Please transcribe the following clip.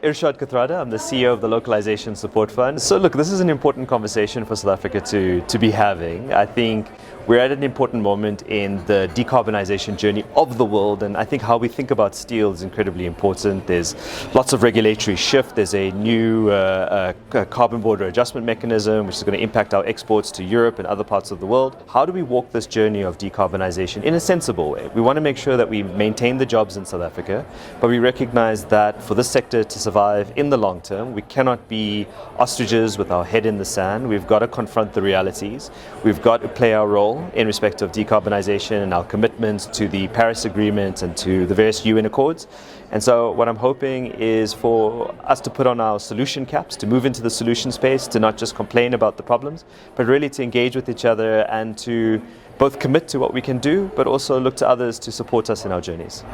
Irshaad Kathrada, I'm the CEO of the Localisation Support Fund. So look, this is an important conversation for South Africa to be having. I think we're at an important moment in the decarbonization journey of the world, and I think how we think about steel is incredibly important. There's lots of regulatory shift. There's a new carbon border adjustment mechanism which is going to impact our exports to Europe and other parts of the world. How do we walk this journey of decarbonization in a sensible way? We want to make sure that we maintain the jobs in South Africa, but we recognize that for this sector to survive in the long term, we cannot be ostriches with our head in the sand. We've got to confront the realities. We've got to play our role in respect of decarbonization and our commitments to the Paris Agreement and to the various UN Accords. And so what I'm hoping is for us to put on our solution caps, to move into the solution space, to not just complain about the problems, but really to engage with each other and to both commit to what we can do, but also look to others to support us in our journeys.